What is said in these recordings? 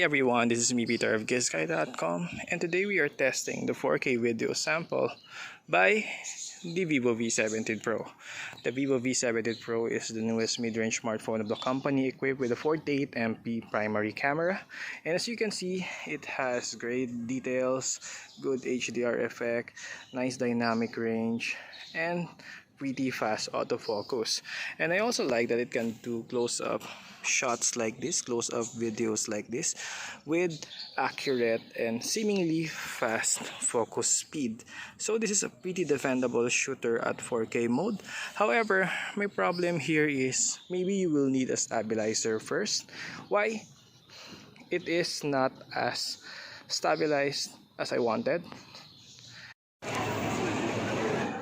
everyone, this is me Peter of GIZGUIDEPH, and today we are testing the 4K video sample by the Vivo V17 Pro. The Vivo V17 Pro is the newest mid-range smartphone of the company, equipped with a 48MP primary camera, and as you can see, it has great details, good HDR effect, nice dynamic range, and pretty fast autofocus. And I also like that it can do close-up shots like this, close-up videos like this, with accurate and seemingly fast focus speed. So this is a pretty defendable shooter at 4K mode. However, my problem here is maybe you will need a stabilizer first. Why? It is not as stabilized as I wanted.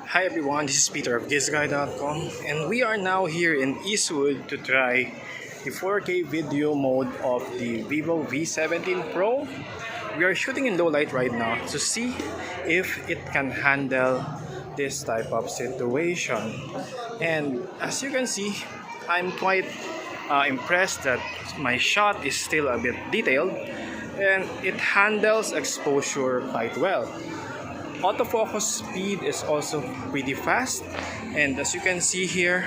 Hi everyone, this is Peter of GIZGUIDEPH, and we are now here in Eastwood to try the 4K video mode of the Vivo V17 Pro. We are shooting in low light right now to see if it can handle this type of situation. And as you can see, I'm quite impressed that my shot is still a bit detailed and it handles exposure quite well. Autofocus speed is also pretty fast, and as you can see here,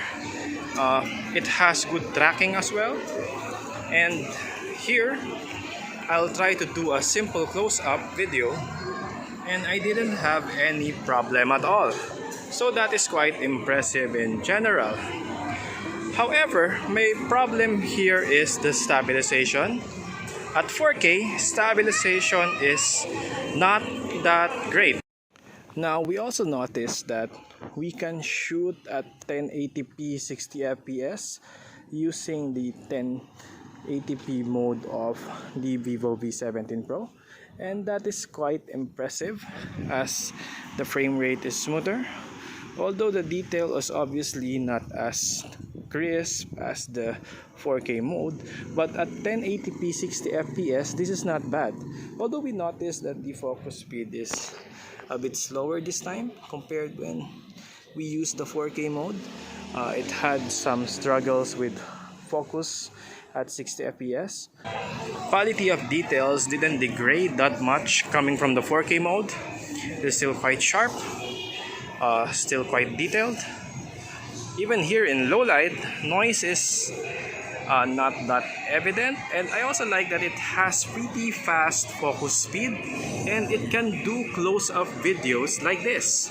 it has good tracking as well. And here I'll try to do a simple close-up video, and I didn't have any problem at all, so that is quite impressive in general. However, my problem here is the stabilization. At 4K, stabilization is not that great. Now, we also noticed that we can shoot at 1080p 60 fps using the 1080p mode of the Vivo V17 Pro, and that is quite impressive as the frame rate is smoother, although the detail is obviously not as crisp as the 4K mode. But at 1080p 60 fps, this is not bad, although we noticed that the focus speed is a bit slower this time compared when we used the 4K mode. It had some struggles with focus at 60 fps. Quality of details didn't degrade that much coming from the 4K mode. It's still quite sharp, still quite detailed. Even here in low light, noise is not that evident, and I also like that it has pretty fast focus speed and it can do close-up videos like this,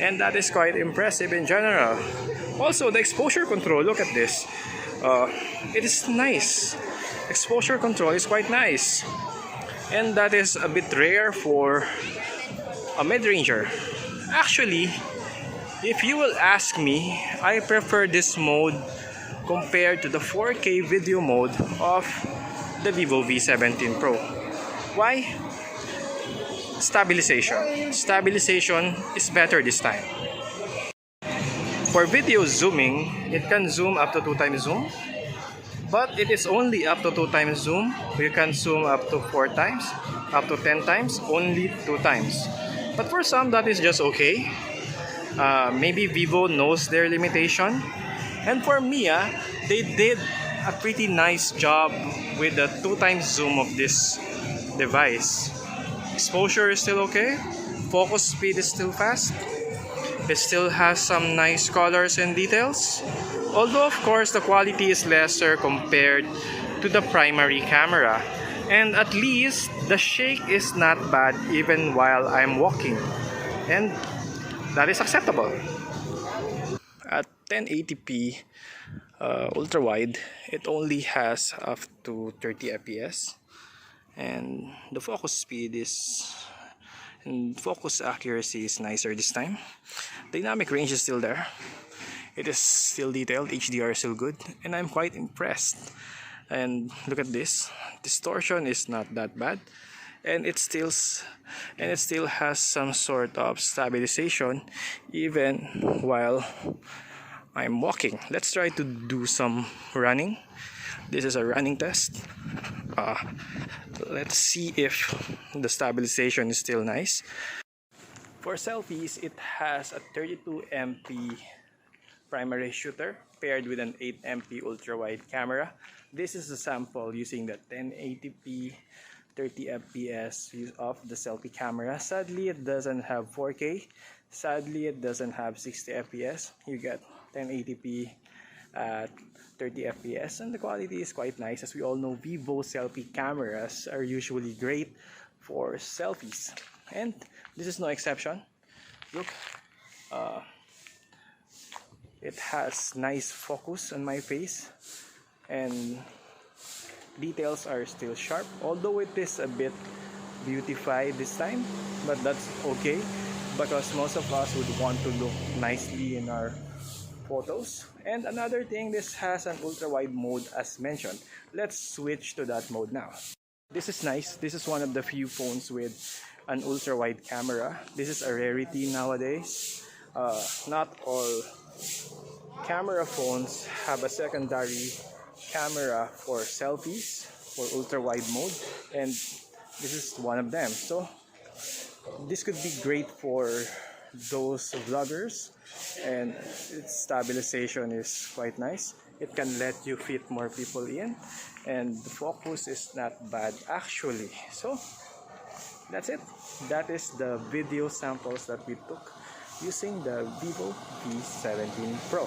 and that is quite impressive in general. Also, the exposure control, look at this. It is nice. Exposure control is quite nice, and that is a bit rare for a mid-ranger. Actually, if you will ask me, I prefer this mode compared to the 4K video mode of the Vivo V17 Pro. Why? Stabilization. Stabilization is better this time. For video zooming, it can zoom up to 2 times zoom, but it is only up to 2 times zoom. You can zoom up to 4 times, up to 10 times, only 2 times. But for some, that is just okay. Maybe Vivo knows their limitation. And for me, they did a pretty nice job with the 2 times zoom of this device. Exposure is still okay. Focus speed is still fast. It still has some nice colors and details. Although of course the quality is lesser compared to the primary camera. And at least the shake is not bad even while I'm walking. And that is acceptable. At 1080p ultra wide, it only has up to 30 fps, and the focus speed is and focus accuracy is nicer this time. Dynamic range is still there. It is still detailed. HDR is still good, and I'm quite impressed. And look at this. Distortion is not that bad, and it still has some sort of stabilization even while I'm walking. Let's try to do some running. This is a running test. Let's see if the stabilization is still nice. For selfies, it has a 32MP primary shooter paired with an 8MP ultra-wide camera. This is a sample using the 1080p 30 fps of the selfie camera. Sadly, it doesn't have 4K. Sadly, it doesn't have 60 fps. You get 1080p at 30 fps, and the quality is quite nice. As we all know, Vivo selfie cameras are usually great for selfies, and this is no exception. Look, it has nice focus on my face, and details are still sharp, although it is a bit beautified this time, but that's okay because most of us would want to look nicely in our photos. And another thing, this has an ultra wide mode as mentioned. Let's switch to that mode now. This is nice. This is one of the few phones with an ultra wide camera. This is a rarity nowadays. Not all camera phones have a secondary camera for selfies, for ultra wide mode, and this is one of them. So this could be great for those vloggers, and its stabilization is quite nice. It can let you fit more people in, and the focus is not bad actually. So that's it. That is the video samples that we took using the Vivo V17 Pro.